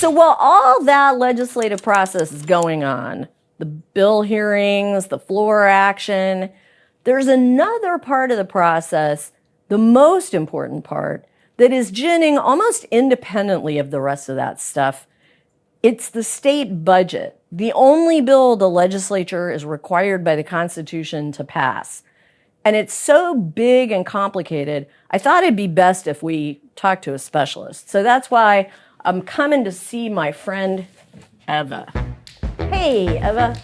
So while all that legislative process is going on, the bill hearings, the floor action, there's another part of the process, the most important part, that is ginning almost independently of the rest of that stuff. It's the state budget, the only bill the legislature is required by the Constitution to pass. And it's so big and complicated, I thought it'd be best if we talk to a specialist. So that's why I'm coming to see my friend, Eva. Hey, Eva.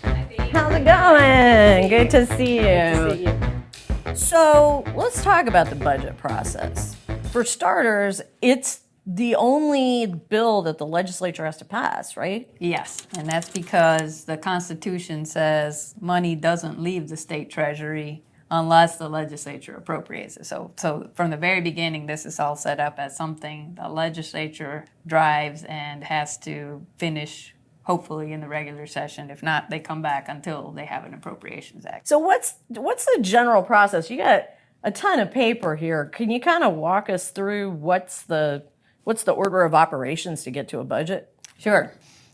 How's it going? Good to see you. So let's talk about the budget process. For starters, it's the only bill that the legislature has to pass, right? Yes, and that's because the Constitution says money doesn't leave the state treasury unless the legislature appropriates it. So from the very beginning, this is all set up as something the legislature drives and has to finish, hopefully, in the regular session. If not, they come back until they have an Appropriations Act. So what's the general process? You got a ton of paper here. Can you kind of walk us through what's the order of operations to get to a budget? Sure.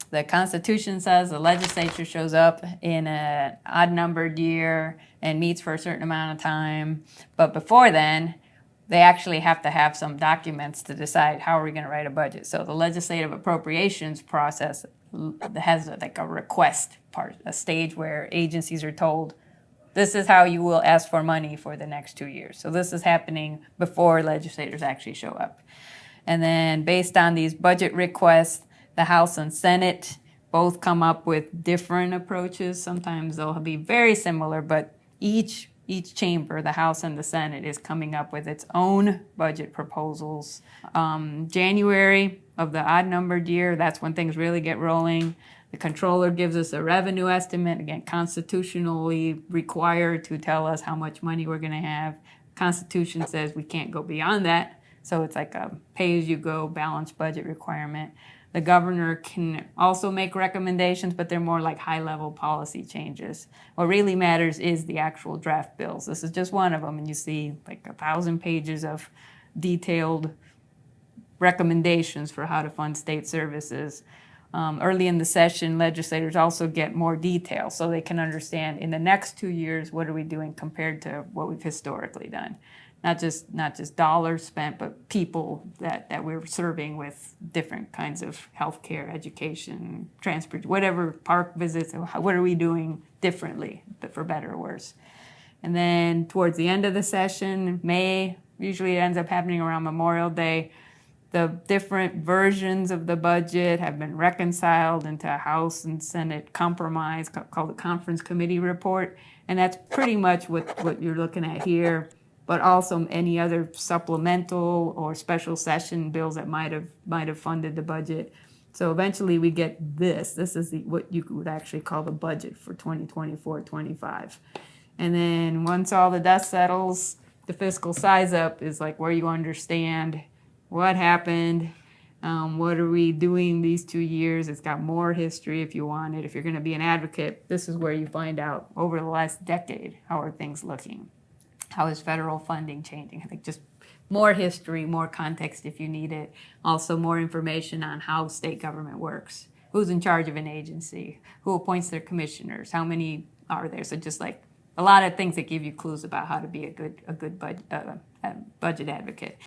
The Constitution says the legislature shows up in an odd-numbered year and meets for a certain amount of time. But before then, they actually have to have some documents to decide how are we going to write a budget. So the legislative appropriations process has like a request part, a stage where agencies are told, this is how you will ask for money for the next 2 years. So this is happening before legislators actually show up. And then based on these budget requests, the House and Senate both come up with different approaches. Sometimes they'll be very similar, but each chamber, the House and the Senate, is coming up with its own budget proposals. January of the odd-numbered year, that's when things really get rolling. The controller gives us a revenue estimate, again, constitutionally required to tell us how much money we're going to have. Constitution says we can't go beyond that. So it's like a pay-as-you-go balanced budget requirement. The governor can also make recommendations, but they're more like high-level policy changes. What really matters is the actual draft bills. This is just one of them, and you see like 1,000 pages of detailed recommendations for how to fund state services. Early in the session, legislators also get more detail so they can understand in the next 2 years, what are we doing compared to what we've historically done. Not just dollars spent, but people that we're serving with different kinds of healthcare, education, transport, whatever, park visits. What are we doing differently, for better or worse? And then towards the end of the session, May, usually it ends up happening around Memorial Day, the different versions of the budget have been reconciled into a House and Senate compromise called the Conference Committee Report. And that's pretty much what you're looking at here, but also any other supplemental or special session bills that might have funded the budget. So eventually we get this. This is what you would actually call the budget for 2024-25. And then once all the dust settles, the fiscal size up is like where you understand what happened, what are we doing these 2 years. It's got more history if you want it. If you're going to be an advocate, this is where you find out over the last decade, how are things looking? How is federal funding changing? I think just more history, more context if you need it. Also more information on how state government works. Who's in charge of an agency? Who appoints their commissioners? How many are there? So just like a lot of things that give you clues about how to be a good budget advocate.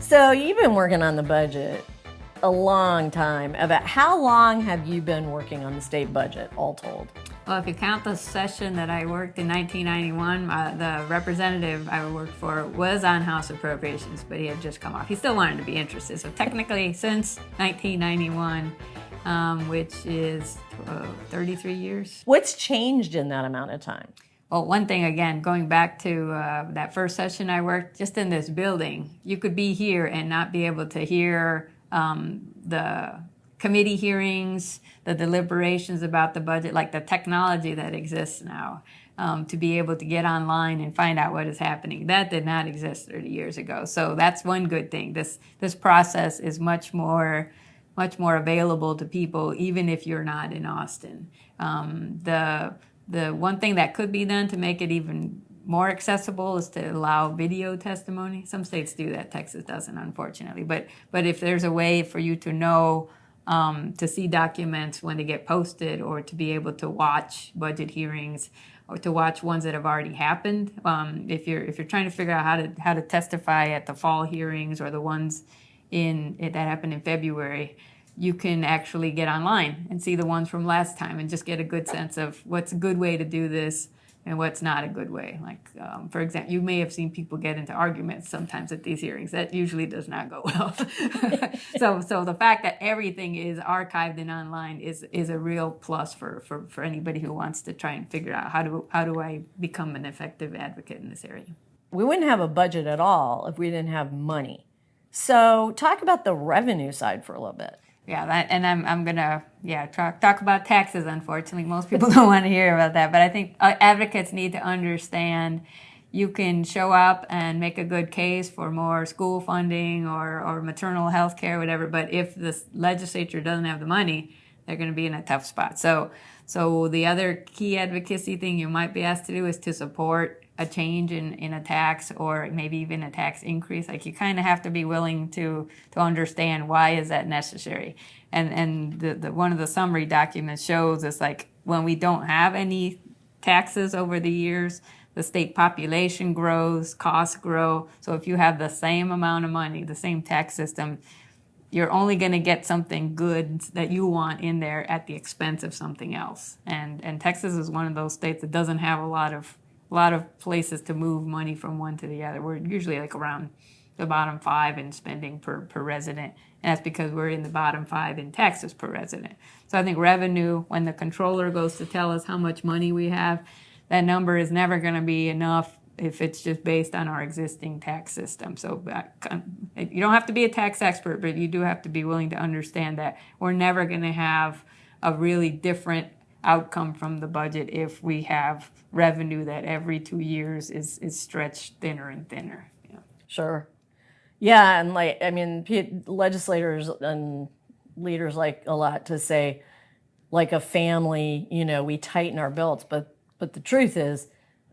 So you've been working on the budget a long time. About how long have you been working on the state budget, all told? Well, if you count the session that I worked in 1991, the representative I worked for was on House Appropriations, but he had just come off. He still wanted to be interested. So technically, since 1991, which is 33 years. What's changed in that amount of time? Well, one thing, again, going back to that first session I worked, just in this building, you could be here and not be able to hear the committee hearings, the deliberations about the budget, like the technology that exists now, to be able to get online and find out what is happening. That did not exist 30 years ago. So that's one good thing. This process is much more available to people, even if you're not in Austin. The one thing that could be done to make it even more accessible is to allow video testimony. Some states do that. Texas doesn't, unfortunately. But if there's a way for you to know, to see documents when they get posted, or to be able to watch budget hearings, or to watch ones that have already happened. If you're trying to figure out how to testify at the fall hearings, or the ones that happened in February, you can actually get online and see the ones from last time and just get a good sense of what's a good way to do this and what's not a good way. Like, for example, you may have seen people get into arguments sometimes at these hearings. That usually does not go well. So the fact that everything is archived and online is a real plus for anybody who wants to try and figure out how do I become an effective advocate in this area. We wouldn't have a budget at all if we didn't have money. So talk about the revenue side for a little bit. Yeah, and I'm gonna talk about taxes. Unfortunately, most people don't want to hear about that, but I think advocates need to understand you can show up and make a good case for more school funding or maternal health care, whatever. But if the legislature doesn't have the money, they're going to be in a tough spot. So the other key advocacy thing you might be asked to do is to support a change in a tax, or maybe even a tax increase. Like, you kind of have to be willing to understand why is that necessary. And the one of the summary documents shows us, like, when we don't have any taxes over the years, the state population grows, costs grow. So if you have the same amount of money, the same tax system, you're only going to get something good that you want in there at the expense of something else. And Texas is one of those states that doesn't have a lot of places to move money from one to the other. We're usually like around the bottom 5 in spending per resident. And that's because we're in the bottom 5 in taxes per resident. So I think revenue, when the controller goes to tell us how much money we have, that number is never going to be enough if it's just based on our existing tax system. So you don't have to be a tax expert, but you do have to be willing to understand that we're never going to have a really different outcome from the budget if we have revenue that every 2 years is stretched thinner and thinner. Yeah. Sure. Yeah, and legislators and leaders like a lot to say, like a family, we tighten our belts, but the truth is,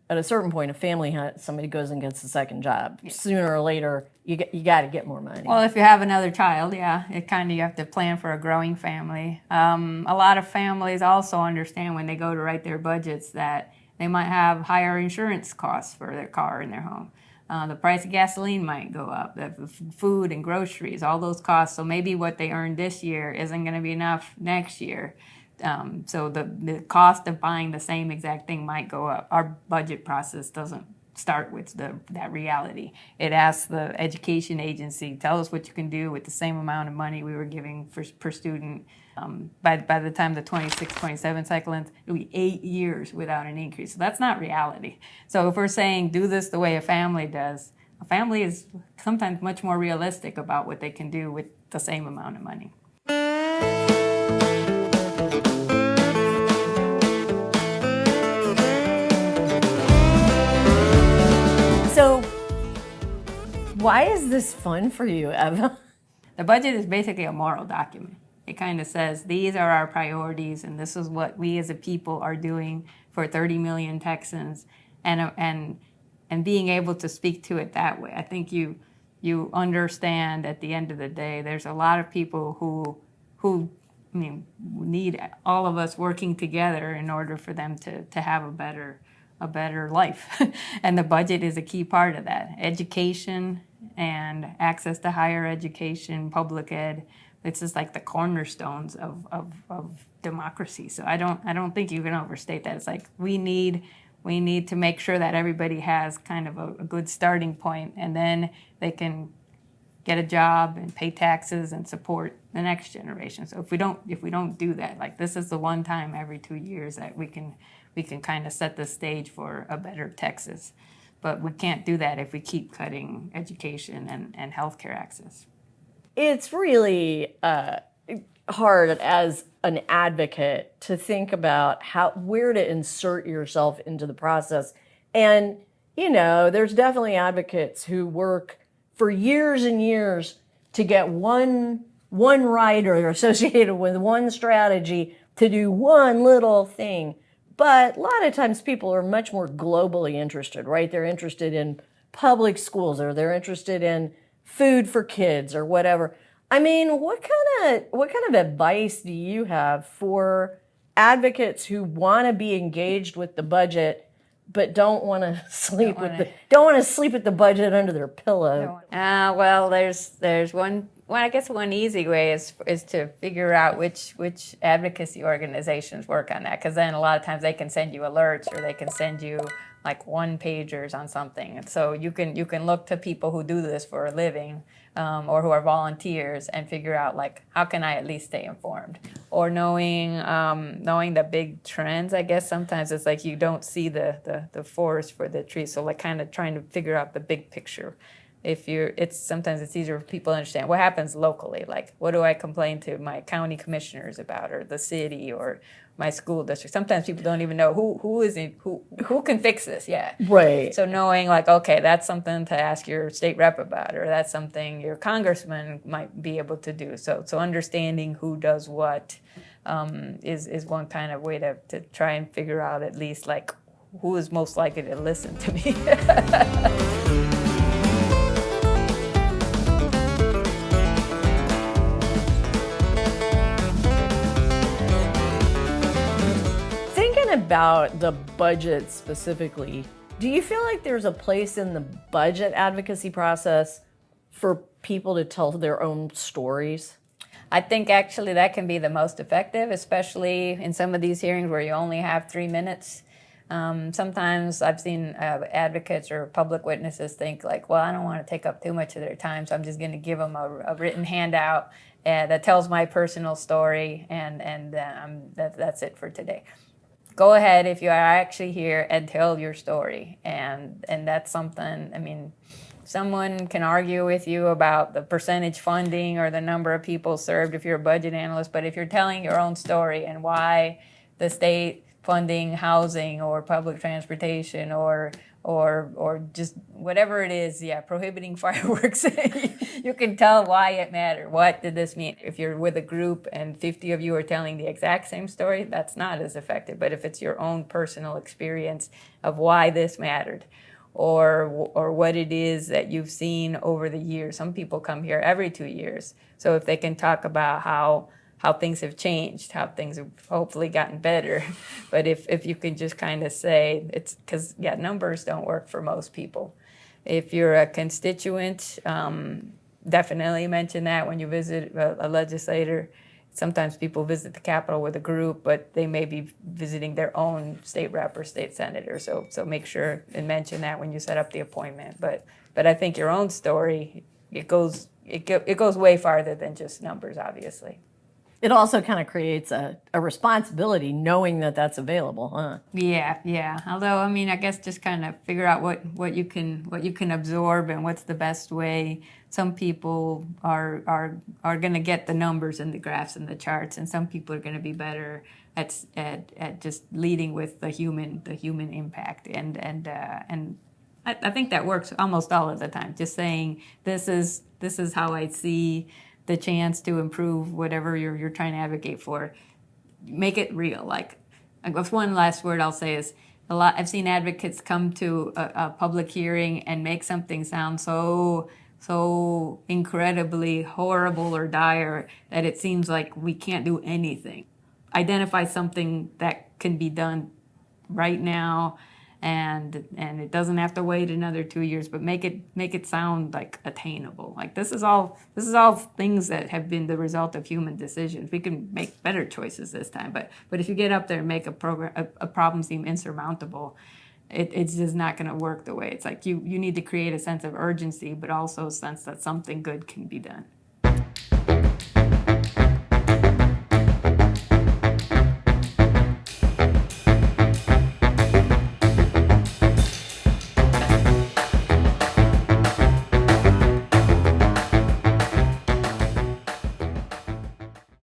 at a certain point, a family somebody goes and gets a second job. Yeah. Sooner or later, you got to get more money. Well, if you have another child, you have to plan for a growing family. A lot of families also understand when they go to write their budgets that they might have higher insurance costs for their car and their home. The price of gasoline might go up, the food and groceries, all those costs. So maybe what they earned this year isn't going to be enough next year. So the cost of buying the same exact thing might go up. Our budget process doesn't start with that reality. It asks the education agency, tell us what you can do with the same amount of money we were giving per student. By the time the 26-27 cycle ends, it'll be 8 years without an increase. So that's not reality. So if we're saying do this the way a family does, a family is sometimes much more realistic about what they can do with the same amount of money. So, why is this fun for you, Eva? The budget is basically a moral document. It kind of says, these are our priorities, and this is what we as a people are doing for 30 million Texans, and being able to speak to it that way. I think you understand at the end of the day, there's a lot of people who need all of us working together in order for them to have a better life. And the budget is a key part of that. Education and access to higher education, public ed, it's just like the cornerstones of democracy. So I don't think you can overstate that. It's like we need to make sure that everybody has kind of a good starting point, and then they can get a job and pay taxes and support the next generation. So if we don't do that, like, this is the one time every 2 years that we can kind of set the stage for a better Texas. But we can't do that if we keep cutting education and healthcare access. It's really hard as an advocate to think about where to insert yourself into the process. And, there's definitely advocates who work for years and years to get one rider associated with one strategy to do one little thing. But a lot of times people are much more globally interested, right? They're interested in public schools, or they're interested in food for kids or whatever. I mean, what kind of advice do you have for advocates who want to be engaged with the budget but don't want to sleep with the budget under their pillow? Well, there's one. Well, I guess one easy way is to figure out which advocacy organizations work on that, because then a lot of times they can send you alerts, or they can send you like one pagers on something. And so you can look to people who do this for a living, or who are volunteers, and figure out like, how can I at least stay informed? Or knowing the big trends. I guess sometimes it's like you don't see the forest for the trees, so like kind of trying to figure out the big picture. Sometimes it's easier for people to understand what happens locally. Like, what do I complain to my county commissioners about, or the city, or my school district? Sometimes people don't even know who can fix this. Yeah, right. So knowing like, okay, that's something to ask your state rep about, or that's something your congressman might be able to do. So understanding who does what is one kind of way to try and figure out at least like who is most likely to listen to me. About the budget specifically, do you feel like there's a place in the budget advocacy process for people to tell their own stories? I think actually that can be the most effective, especially in some of these hearings where you only have 3 minutes. Sometimes I've seen advocates or public witnesses think like, well, I don't want to take up too much of their time, so I'm just going to give them a written handout that tells my personal story, and that's it for today. Go ahead if you are actually here and tell your story. And that's something, I mean, someone can argue with you about the percentage funding or the number of people served if you're a budget analyst, but if you're telling your own story and why the state funding housing or public transportation or just whatever it is, prohibiting fireworks, you can tell why it mattered. What did this mean? If you're with a group and 50 of you are telling the exact same story, that's not as effective. But if it's your own personal experience of why this mattered, or what it is that you've seen over the years. Some people come here every 2 years. So if they can talk about how things have changed, how things have hopefully gotten better. But if you can just kind of say, it's because, numbers don't work for most people. If you're a constituent, definitely mention that when you visit a legislator. Sometimes people visit the Capitol with a group, but they may be visiting their own state rep or state senator. So make sure and mention that when you set up the appointment. But I think your own story, it goes way farther than just numbers, obviously. It also kind of creates a responsibility knowing that that's available, huh? Yeah. Although, I mean, I guess just kind of figure out what you can absorb and what's the best way. Some people are going to get the numbers and the graphs and the charts, and some people are going to be better at just leading with the human impact. And I think that works almost all of the time. Just saying this is how I see the chance to improve whatever you're trying to advocate for. Make it real. Like, one last word I'll say is, I've seen advocates come to a public hearing and make something sound so incredibly horrible or dire that it seems like we can't do anything. Identify something that can be done right now, and it doesn't have to wait another 2 years, but make it sound like attainable. Like this is all things that have been the result of human decisions. We can make better choices this time, but if you get up there and make a problem seem insurmountable, it's just not going to work the way. It's like you need to create a sense of urgency, but also a sense that something good can be done.